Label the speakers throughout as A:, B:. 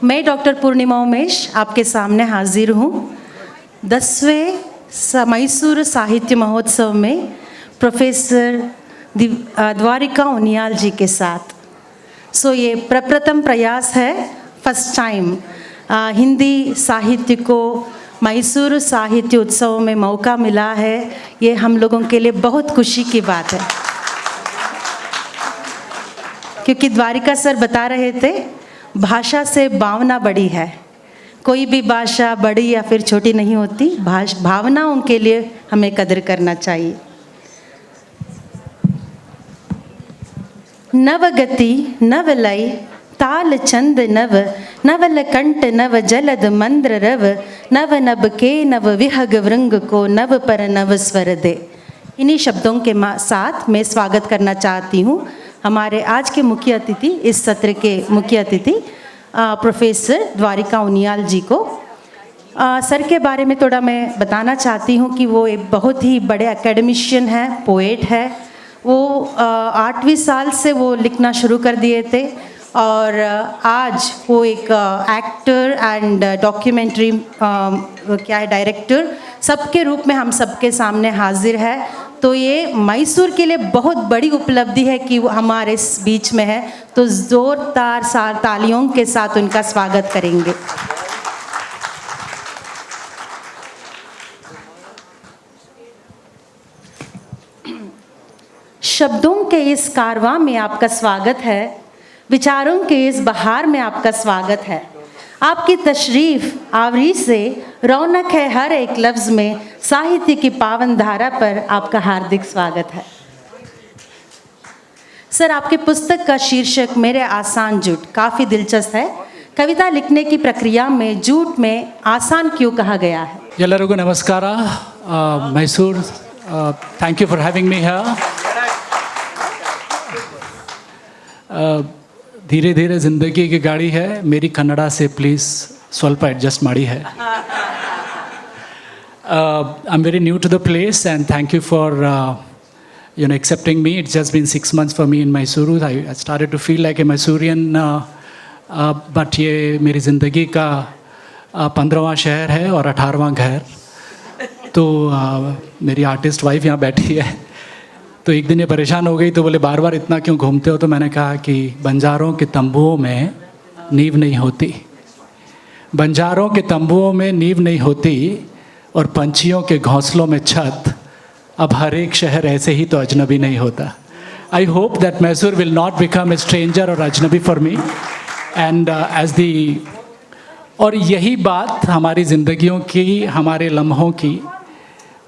A: मैं डॉक्टर पूर्णिमा उमेश आपके सामने हाजिर हूँ 10वें मैसूर साहित्य महोत्सव में प्रोफेसर द्वारिका उनियाल जी के साथ। ये प्रप्रथम प्रयास है, फर्स्ट टाइम हिंदी साहित्य को मैसूर साहित्य उत्सव में मौका मिला है। ये हम लोगों के लिए बहुत खुशी की बात है, क्योंकि द्वारिका सर बता रहे थे भाषा से भावना बड़ी है। कोई भी भाषा बड़ी या फिर छोटी नहीं होती, भावनाओं के लिए हमें कदर करना चाहिए। नव गति नव लय ताल चंद नव नवल कंठ नव जलद मंद्र रव नव नभ के नव विहग वृंग को नव पर नव स्वर दे। इन्हीं शब्दों के साथ मैं स्वागत करना चाहती हूँ हमारे आज के मुख्य अतिथि, इस सत्र के मुख्य अतिथि प्रोफेसर द्वारिका उनियाल जी को। सर के बारे में थोड़ा मैं बताना चाहती हूँ कि वो एक बहुत ही बड़े एकेडमिशियन हैं, पोएट है। वो 8वीं साल से वो लिखना शुरू कर दिए थे और आज वो एक एक्टर एंड डॉक्यूमेंट्री डायरेक्टर सबके रूप में हम सबके सामने हाजिर है। तो ये मैसूर के लिए बहुत बड़ी उपलब्धि है कि वो हमारे इस बीच में है। तो जोरदार तालियों के साथ उनका स्वागत करेंगे। शब्दों के इस कारवां में आपका स्वागत है, विचारों के इस बहार में आपका स्वागत है। आपकी तशरीफ आवरी से रौनक है हर एक लफ्ज़ में, साहित्य की पावन धारा पर आपका हार्दिक स्वागत है। सर, आपकी पुस्तक का शीर्षक मेरे आसान झूठ काफ़ी दिलचस्प है। कविता लिखने की प्रक्रिया में झूठ में आसान क्यों कहा गया है?
B: ಎಲ್ಲರಿಗೂ ನಮಸ್ಕಾರ। Mysore, thank you for having me here. धीरे धीरे ज़िंदगी की गाड़ी है, मेरी कन्नड़ा से प्लीज़ स्वल्प एडजस्ट माड़ी है। I am very new to the place and thank you for accepting me. It's just been 6 months for me in Mysuru. I started to feel like a Mysorean, but ये मेरी ज़िंदगी का 15वां शहर है और 18वां घर। तो मेरी आर्टिस्ट वाइफ यहाँ बैठी है, तो एक दिन ये परेशान हो गई, तो बोले बार बार इतना क्यों घूमते हो? तो मैंने कहा कि बंजारों के तंबुओं में नींव नहीं होती, बंजारों के तंबुओं में नींव नहीं होती और पंछियों के घोंसलों में छत। अब हर एक शहर ऐसे ही तो अजनबी नहीं होता। I hope that Mysore will not become a stranger और अजनबी for me and as the. और यही बात हमारी ज़िंदगियों की, हमारे लम्हों की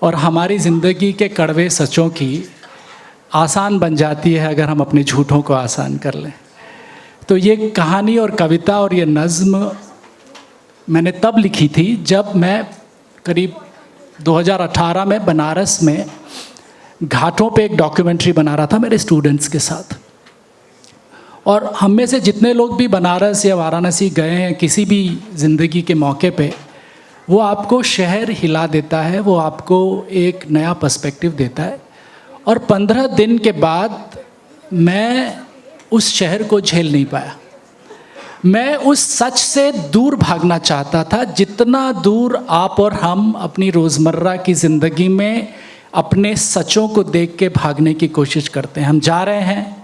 B: और हमारी ज़िंदगी के कड़वे सचों की आसान बन जाती है अगर हम अपने झूठों को आसान कर लें। तो ये कहानी और कविता और ये नज़्म मैंने तब लिखी थी जब मैं करीब 2018 में बनारस में घाटों पे एक डॉक्यूमेंट्री बना रहा था मेरे स्टूडेंट्स के साथ। और हम में से जितने लोग भी बनारस या वाराणसी गए हैं किसी भी ज़िंदगी के मौके पे, वो आपको शहर हिला देता है, वो आपको एक नया पर्सपेक्टिव देता है। और 15 दिन के बाद मैं उस शहर को झेल नहीं पाया। मैं उस सच से दूर भागना चाहता था, जितना दूर आप और हम अपनी रोज़मर्रा की ज़िंदगी में अपने सचों को देख के भागने की कोशिश करते हैं। हम जा रहे हैं,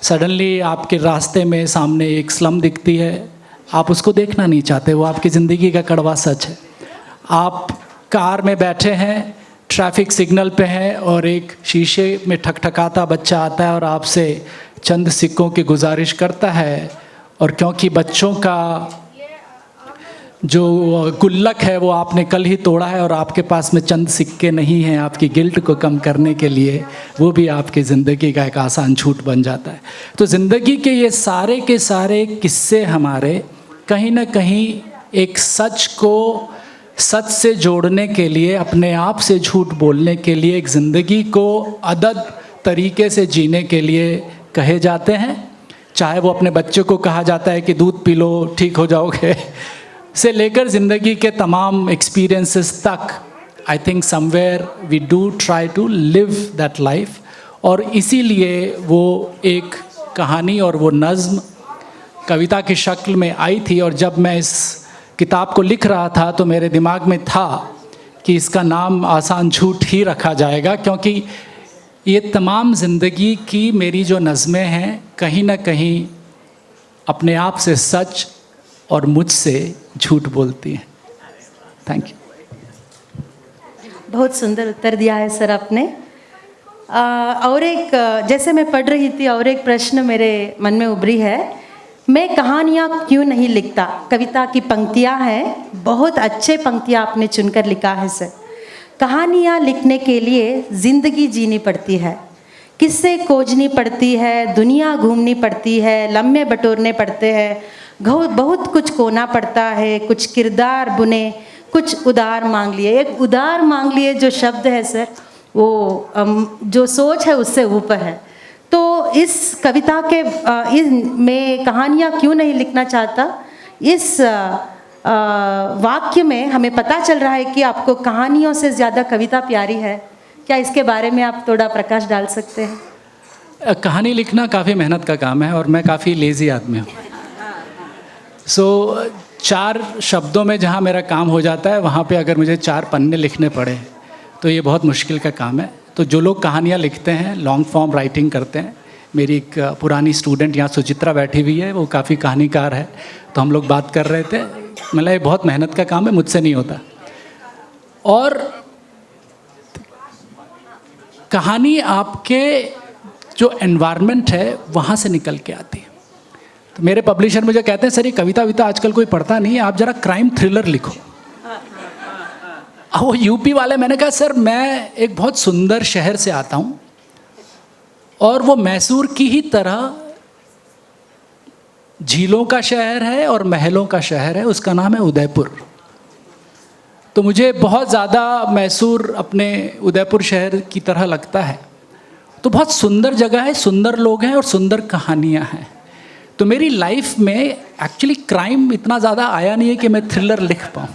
B: सडनली आपके रास्ते में सामने एक स्लम दिखती है, आप उसको देखना नहीं चाहते, वो आपकी ज़िंदगी का कड़वा सच है। आप कार में बैठे हैं, ट्रैफिक सिग्नल पे हैं और एक शीशे में ठकठकाता बच्चा आता है और आपसे चंद सिक्कों की गुजारिश करता है। और क्योंकि बच्चों का जो गुल्लक है वो आपने कल ही तोड़ा है और आपके पास में चंद सिक्के नहीं हैं आपकी गिल्ट को कम करने के लिए, वो भी आपकी ज़िंदगी का एक आसान झूठ बन जाता है। तो ज़िंदगी के ये सारे के सारे किस्से हमारे कहीं ना कहीं एक सच को सच से जोड़ने के लिए, अपने आप से झूठ बोलने के लिए, एक ज़िंदगी को अदद तरीके से जीने के लिए कहे जाते हैं। चाहे वो अपने बच्चों को कहा जाता है कि दूध पी लो ठीक हो जाओगे, से लेकर ज़िंदगी के तमाम एक्सपीरियंसेस तक, I think somewhere we do try to live that life. और इसीलिए वो एक कहानी और वो नज़्म कविता की शक्ल में आई थी, और जब मैं इस किताब को लिख रहा था तो मेरे दिमाग में था कि इसका नाम आसान झूठ ही रखा जाएगा, क्योंकि ये तमाम ज़िंदगी की मेरी जो नज़में हैं कहीं ना कहीं अपने आप से सच और मुझसे झूठ बोलती हैं। Thank you.
A: बहुत सुंदर उत्तर दिया है सर आपने। और एक जैसे मैं पढ़ रही थी और एक प्रश्न मेरे मन में उभरी है, मैं कहानियाँ क्यों नहीं लिखता। कविता की पंक्तियाँ हैं, बहुत अच्छे पंक्तियाँ आपने चुनकर लिखा है सर। कहानियाँ लिखने के लिए ज़िंदगी जीनी पड़ती है, किस्से खोजनी पड़ती है, दुनिया घूमनी पड़ती है, लम्हे बटोरने पड़ते हैं, बहुत कुछ कोना पड़ता है, कुछ किरदार बुने, कुछ उधार मांग लिए। एक उधार मांग लिए जो शब्द है सर, वो जो सोच है उससे ऊपर है। तो इस कविता के मैं कहानियाँ क्यों नहीं लिखना चाहता, इस वाक्य में हमें पता चल रहा है कि आपको कहानियों से ज़्यादा कविता प्यारी है। क्या इसके बारे में आप थोड़ा प्रकाश डाल सकते हैं?
B: कहानी लिखना काफ़ी मेहनत का काम है और मैं काफ़ी लेज़ी आदमी हूँ। सो 4 शब्दों में जहाँ मेरा काम हो जाता है, वहाँ पे अगर मुझे 4 पन्ने लिखने पड़े तो ये बहुत मुश्किल का काम है। तो जो लोग कहानियाँ लिखते हैं, लॉन्ग फॉर्म राइटिंग करते हैं, मेरी एक पुरानी स्टूडेंट यहाँ सुचित्रा बैठी हुई है, वो काफ़ी कहानीकार है, तो हम लोग बात कर रहे थे, मतलब ये बहुत मेहनत का काम है, मुझसे नहीं होता। और कहानी आपके जो एनवायरनमेंब है वहाँ से निकल के आती है। तो मेरे पब्लिशर मुझे कहते हैं, सर ये कविता विता आजकल कोई पढ़ता नहीं है, आप ज़रा क्राइम थ्रिलर लिखो। वो यूपी वाले, मैंने कहा सर मैं एक बहुत सुंदर शहर से आता हूँ और वो मैसूर की ही तरह झीलों का शहर है और महलों का शहर है, उसका नाम है उदयपुर। तो मुझे बहुत ज़्यादा मैसूर अपने उदयपुर शहर की तरह लगता है। तो बहुत सुंदर जगह है, सुंदर लोग हैं और सुंदर कहानियाँ हैं। तो मेरी लाइफ में एक्चुअली क्राइम इतना ज़्यादा आया नहीं है कि मैं थ्रिलर लिख पाऊँ,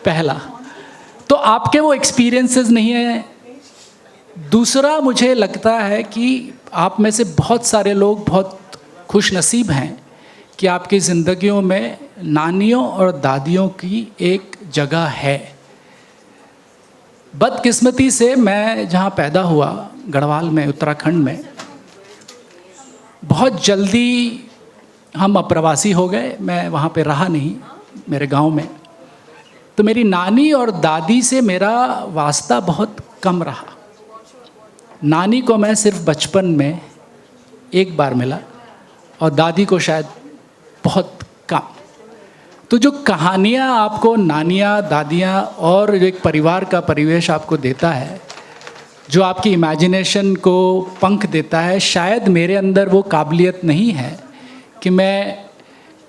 B: पहला। तो आपके वो एक्सपीरियंसेस नहीं है। दूसरा, मुझे लगता है कि आप में से बहुत सारे लोग बहुत खुश नसीब हैं कि आपकी ज़िंदगियों में नानियों और दादियों की एक जगह है। बदकिस्मती से मैं जहाँ पैदा हुआ, गढ़वाल में, उत्तराखंड में, बहुत जल्दी हम अप्रवासी हो गए। मैं वहाँ पे रहा नहीं, मेरे गांव में। तो मेरी नानी और दादी से मेरा वास्ता बहुत कम रहा। नानी को मैं सिर्फ बचपन में एक बार मिला और दादी को शायद बहुत कम। तो जो कहानियाँ आपको नानियाँ, दादियाँ और एक परिवार का परिवेश आपको देता है, जो आपकी इमेजिनेशन को पंख देता है, शायद मेरे अंदर वो काबिलियत नहीं है कि मैं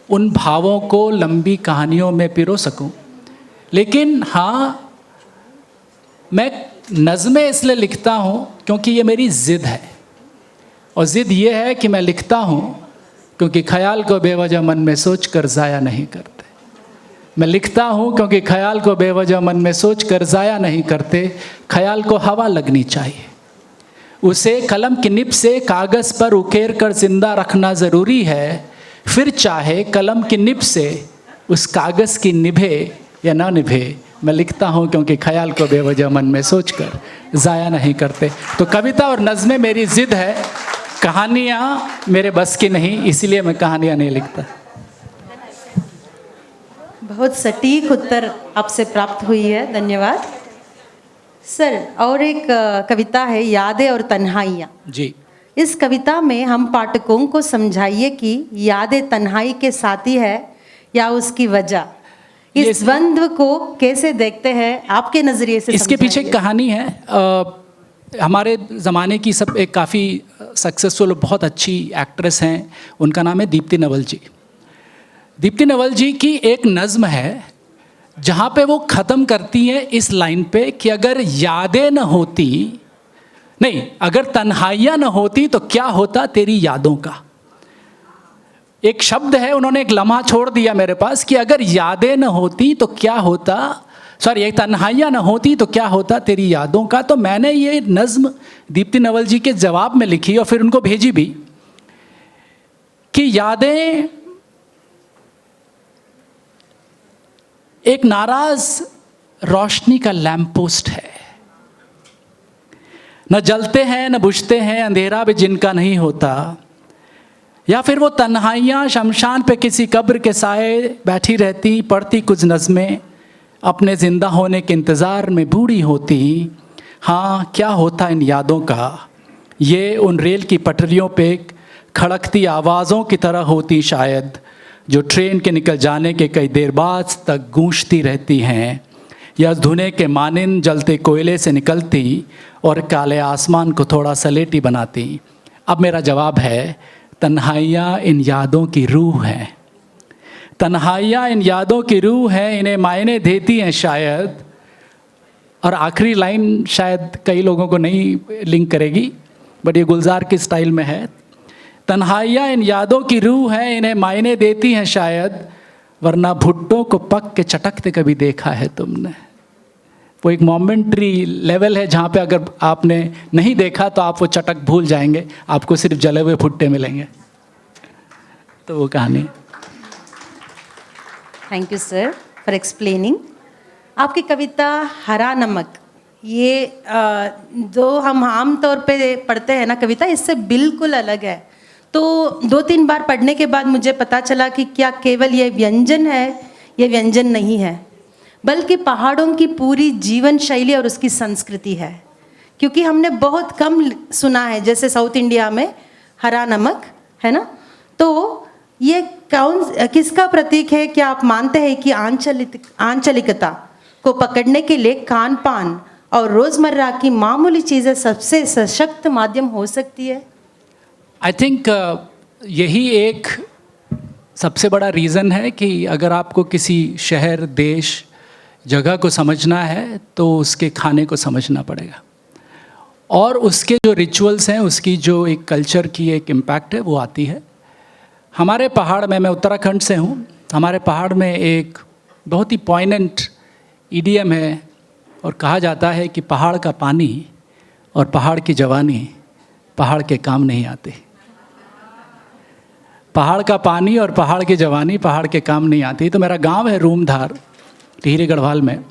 B: उन भावों को लंबी कहानियों में पिरो सकूं। लेकिन हाँ, मैं नज़में इसलिए लिखता हूँ क्योंकि ये मेरी ज़िद है। और ज़िद ये है कि मैं लिखता हूँ क्योंकि ख्याल को बेवजह मन में सोच कर ज़ाया नहीं करते। मैं लिखता हूँ क्योंकि ख्याल को बेवजह मन में सोच कर ज़ाया नहीं करते। ख्याल को हवा लगनी चाहिए, उसे कलम की निब से कागज़ पर उकेर कर ज़िंदा रखना ज़रूरी है। फिर चाहे कलम की निब से उस कागज़ की निभे या ना निभे, मैं लिखता हूँ क्योंकि ख्याल को बेवजह मन में सोच कर ज़ाया नहीं करते। तो कविता और नज़में मेरी ज़िद है, कहानियाँ मेरे बस की नहीं, इसीलिए मैं कहानियाँ नहीं लिखता।
A: बहुत सटीक उत्तर आपसे प्राप्त हुई है, धन्यवाद सर। और एक कविता है, यादें और तन्हाइयाँ।
B: जी।
A: इस कविता में हम पाठकों को समझाइए कि यादें तन्हाई के साथी है या उसकी वजह, इस द्वंद्व को कैसे देखते हैं आपके नज़रिए से?
B: इसके पीछे एक कहानी है। हमारे ज़माने की सब एक काफ़ी सक्सेसफुल, बहुत अच्छी एक्ट्रेस हैं, उनका नाम है दीप्ति नवल जी। दीप्ति नवल जी की एक नज़्म है जहाँ पे वो ख़त्म करती हैं इस लाइन पे कि अगर यादें न होती, नहीं, अगर तन्हाइयाँ न होती तो क्या होता तेरी यादों का। एक शब्द है, उन्होंने एक लम्हा छोड़ दिया मेरे पास कि अगर यादें न होती तो क्या होता, सॉरी, एक तन्हाइयाँ न होती तो क्या होता तेरी यादों का। तो मैंने ये नज़्म दीप्ति नवल जी के जवाब में लिखी और फिर उनको भेजी भी कि यादें एक नाराज रोशनी का लैंप पोस्ट है, न जलते हैं न बुझते हैं, अंधेरा भी जिनका नहीं होता। या फिर वो तन्हाइयाँ शमशान पे किसी कब्र के साए बैठी रहती, पढ़ती कुछ नज़में, अपने ज़िंदा होने के इंतज़ार में बूढ़ी होती। हाँ, क्या होता इन यादों का, ये उन रेल की पटरियों पे खड़कती आवाज़ों की तरह होती शायद, जो ट्रेन के निकल जाने के कई देर बाद तक गूंजती रहती हैं, या धुएं के मानिंद जलते कोयले से निकलती और काले आसमान को थोड़ा सलेटी बनाती। अब मेरा जवाब है, तन्हाइयाँ इन यादों की रूह हैं। तन्हाइयाँ इन यादों की रूह हैं, इन्हें मायने देती हैं शायद। और आखिरी लाइन शायद कई लोगों को नहीं लिंक करेगी, बट ये गुलजार की स्टाइल में है। तन्हाइयाँ इन यादों की रूह हैं, इन्हें मायने देती हैं शायद, वरना भुट्टो को पक के चटकते कभी देखा है तुमने। वो एक मोमेंट्री लेवल है जहाँ पे अगर आपने नहीं देखा तो आप वो चटक भूल जाएंगे, आपको सिर्फ जले हुए भुट्टे मिलेंगे। तो वो कहानी।
A: Thank you sir for explaining. आपकी कविता हरा नमक, ये जो हम आम तौर पे पढ़ते हैं ना कविता, इससे बिल्कुल अलग है। तो 2-3 बार पढ़ने के बाद मुझे पता चला कि क्या केवल ये व्यंजन है, ये व्यंजन नहीं है, बल्कि पहाड़ों की पूरी जीवन शैली और उसकी संस्कृति है। क्योंकि हमने बहुत कम सुना है, जैसे साउथ इंडिया में हरा नमक है ना, तो ये किसका प्रतीक है? क्या आप मानते हैं कि आंचलिकता को पकड़ने के लिए खान पान और रोज़मर्रा की मामूली चीज़ें सबसे सशक्त माध्यम हो सकती है?
B: आई थिंक यही एक सबसे बड़ा रीज़न है कि अगर आपको किसी शहर, देश, जगह को समझना है तो उसके खाने को समझना पड़ेगा, और उसके जो रिचुअल्स हैं, उसकी जो एक कल्चर की एक इम्पैक्ट है वो आती है। हमारे पहाड़ में, मैं उत्तराखंड से हूँ, हमारे पहाड़ में एक बहुत ही पॉइनेंट इडियम है, और कहा जाता है कि पहाड़ का पानी और पहाड़ की जवानी पहाड़ के काम नहीं आते। पहाड़ का पानी और पहाड़ की जवानी पहाड़ के काम नहीं आती। तो मेरा गांव है रूमधार, टिहरी गढ़वाल में,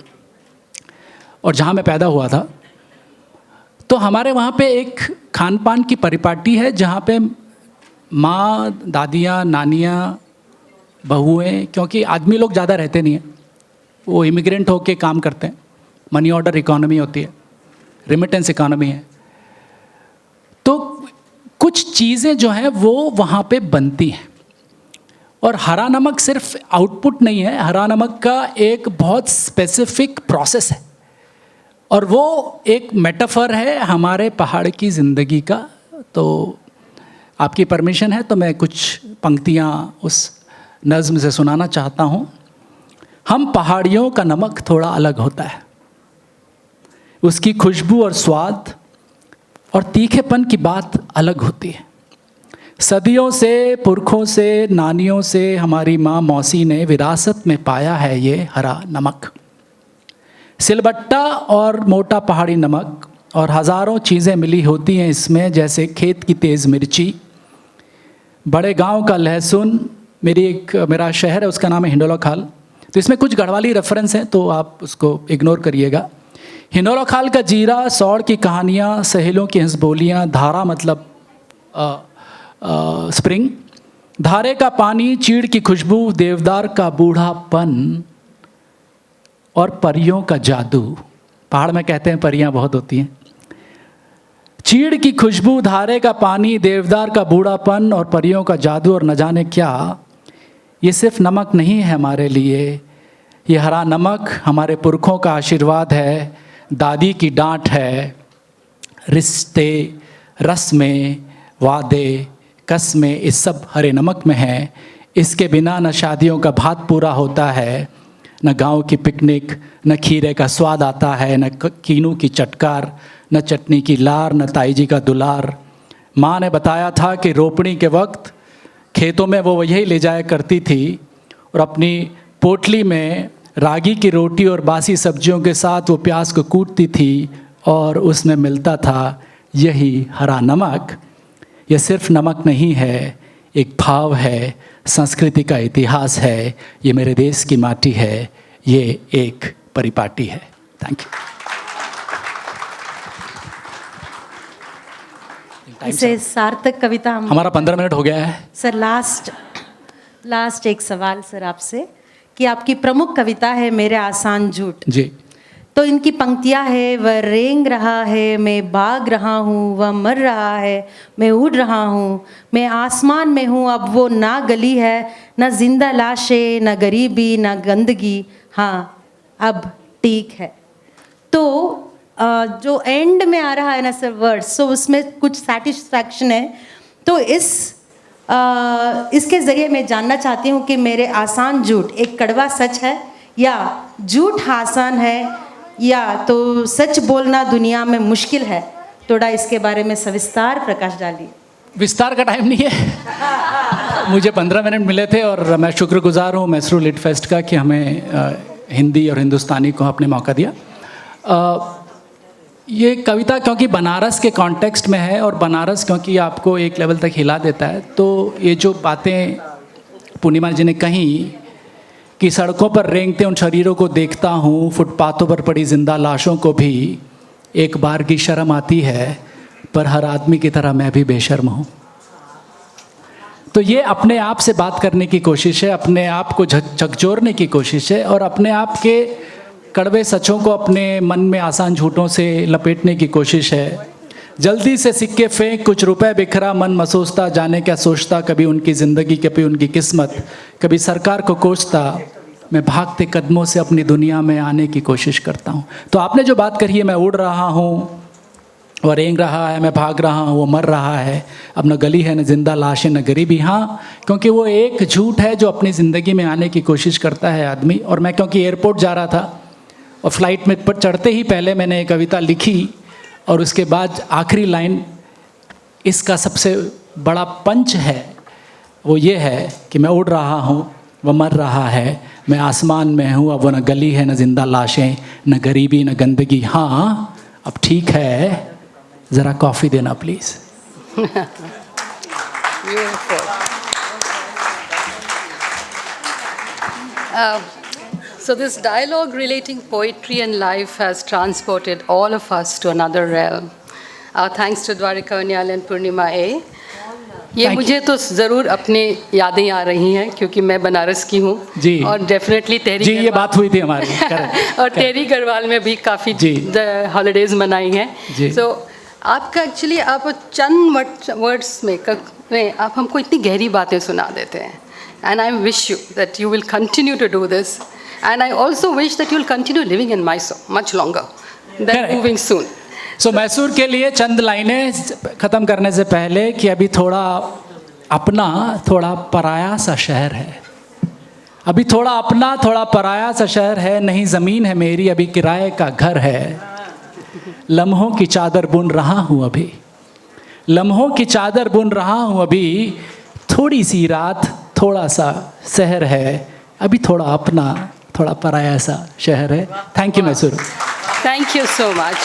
B: और जहाँ मैं पैदा हुआ था, तो हमारे वहाँ पे एक खान पान की परिपाटी है जहाँ पे माँ, दादियाँ, नानियाँ, बहुएं, क्योंकि आदमी लोग ज़्यादा रहते नहीं हैं, वो इमिग्रेंट होके काम करते हैं, मनी ऑर्डर इकोनॉमी होती है, रिमिटेंस इकोनॉमी है। तो कुछ चीज़ें जो हैं वो वहाँ पे बनती हैं, और हरा नमक सिर्फ आउटपुट नहीं है, हरा नमक का एक बहुत स्पेसिफिक प्रोसेस है, और वो एक मेटाफर है हमारे पहाड़ की ज़िंदगी का। तो आपकी परमिशन है तो मैं कुछ पंक्तियाँ उस नज़्म से सुनाना चाहता हूँ। हम पहाड़ियों का नमक थोड़ा अलग होता है, उसकी खुशबू और स्वाद और तीखेपन की बात अलग होती है। सदियों से, पुरखों से, नानियों से हमारी माँ मौसी ने विरासत में पाया है ये हरा नमक। सिलबट्टा और मोटा पहाड़ी नमक और हज़ारों चीज़ें मिली होती हैं इसमें, जैसे खेत की तेज़ मिर्ची, बड़े गांव का लहसुन। मेरा शहर है, उसका नाम है हिंडोला खाल, तो इसमें कुछ गढ़वाली रेफरेंस हैं तो आप उसको इग्नोर करिएगा। हिंडोला खाल का जीरा, सौड़ की कहानियाँ, सहेलों की हंसबोलियाँ, धारा मतलब स्प्रिंग, धारे का पानी, चीड़ की खुशबू, देवदार का बूढ़ापन और परियों का जादू। पहाड़ में कहते हैं परियां बहुत होती हैं। चीड़ की खुशबू, धारे का पानी, देवदार का बूढ़ापन और परियों का जादू, और न जाने क्या। ये सिर्फ नमक नहीं है हमारे लिए, ये हरा नमक हमारे पुरखों का आशीर्वाद है, दादी की डांट है, रिश्ते, रस्में, वादे, कस्में, इस सब हरे नमक में है। इसके बिना न शादियों का भात पूरा होता है, न गांव की पिकनिक, न खीरे का स्वाद आता है, न कीनू की चटकार, न चटनी की लार, न ताई जी का दुलार। माँ ने बताया था कि रोपणी के वक्त खेतों में वो यही ले जाया करती थी, और अपनी पोटली में रागी की रोटी और बासी सब्जियों के साथ वो प्याज को कूटती थी, और उसमें मिलता था यही हरा नमक। ये सिर्फ नमक नहीं है, एक भाव है, संस्कृति का इतिहास है, ये मेरे देश की माटी है, ये एक परिपाटी है। Thank you.
A: इसे सार्थक कविता हम
B: हमारा 15 मिनट हो गया है।
A: सर लास्ट एक सवाल सर आपसे कि आपकी प्रमुख कविता है मेरे आसान झूठ।
B: जी।
A: तो इनकी पंक्तियां है, वह रेंग रहा है, मैं भाग रहा हूँ, वह मर रहा है, मैं उड़ रहा हूँ, मैं आसमान में हूँ, अब वो ना गली है, ना जिंदा लाशें, ना गरीबी, ना गंदगी, हाँ अब ठीक है। तो जो एंड में आ रहा है ना सर वर्ड्स, सो उसमें कुछ सेटिस्फैक्शन है। तो इसके ज़रिए मैं जानना चाहती हूँ कि मेरे आसान झूठ एक कड़वा सच है या झूठ आसान है, या तो सच बोलना दुनिया में मुश्किल है। थोड़ा इसके बारे में सविस्तार प्रकाश डालिए।
B: विस्तार का टाइम नहीं है। मुझे 15 मिनट मिले थे और मैं शुक्रगुजार हूँ मैसूर लिट फेस्ट का कि हमें हिंदी और हिंदुस्तानी को आपने मौका दिया। ये कविता क्योंकि बनारस के कॉन्टेक्स्ट में है और बनारस क्योंकि आपको एक लेवल तक हिला देता है, तो ये जो बातें पूर्णिमा जी ने कही कि सड़कों पर रेंगते उन शरीरों को देखता हूँ, फुटपाथों पर पड़ी जिंदा लाशों को भी एक बार की शर्म आती है, पर हर आदमी की तरह मैं भी बेशर्म हूँ। तो ये अपने आप से बात करने की कोशिश है, अपने आप को झकझोरने की कोशिश है और अपने आप के कड़वे सचों को अपने मन में आसान झूठों से लपेटने की कोशिश है। जल्दी से सिक्के फेंक, कुछ रुपए बिखरा, मन महसूसता, जाने क्या सोचता, कभी उनकी ज़िंदगी, कभी उनकी किस्मत, कभी सरकार को कोसता, मैं भागते कदमों से अपनी दुनिया में आने की कोशिश करता हूँ। तो आपने जो बात कही है, मैं उड़ रहा हूँ, वो रेंग रहा है, मैं भाग रहा हूँ, वो मर रहा है, अब न गली है, न जिंदा लाश है, न गरीबी। हाँ, क्योंकि वो एक झूठ है जो अपनी ज़िंदगी में आने की कोशिश करता है आदमी। और मैं क्योंकि एयरपोर्ट जा रहा था और फ्लाइट में पर चढ़ते ही पहले मैंने एक कविता लिखी और उसके बाद आखिरी लाइन इसका सबसे बड़ा पंच है, वो ये है कि मैं उड़ रहा हूँ, वह मर रहा है, मैं आसमान में हूँ, अब वो न गली है, न जिंदा लाशें, न गरीबी, न गंदगी, हाँ अब ठीक है, ज़रा कॉफ़ी देना please.
C: So this dialogue relating poetry and life has transported all of us to another realm. Our thanks to Dwarika Unyal and Purnima A. ये मुझे तो ज़रूर अपने यादें आ रही हैं क्योंकि मैं बनारस की हूँ
B: जी,
C: और डेफिनेटली तेरी
B: जी ये बात हुई थी हमारी
C: और तेरी गढ़वाल में भी काफ़ी हॉलीडेज मनाई हैं। सो आपका एक्चुअली आप चंद वर्ड्स में आप हमको इतनी गहरी बातें सुना देते हैं। And I wish you that you will continue to do this, and I also wish that you will continue living in Mysore much longer than moving soon.
B: So Mysore के लिए चंद लाइनें ख़त्म करने से पहले कि अभी थोड़ा अपना थोड़ा पराया सा शहर है, अभी थोड़ा अपना थोड़ा पराया सा शहर है, नहीं ज़मीन है मेरी अभी किराए का घर है, लम्हों की चादर बुन रहा हूँ अभी, लम्हों की चादर बुन रहा हूँ अभी, थोड़ी सी रात थोड़ा सा शहर है, अभी थोड़ा अपना थोड़ा पराया सा शहर है। Thank you Mysore.
C: Thank you so much.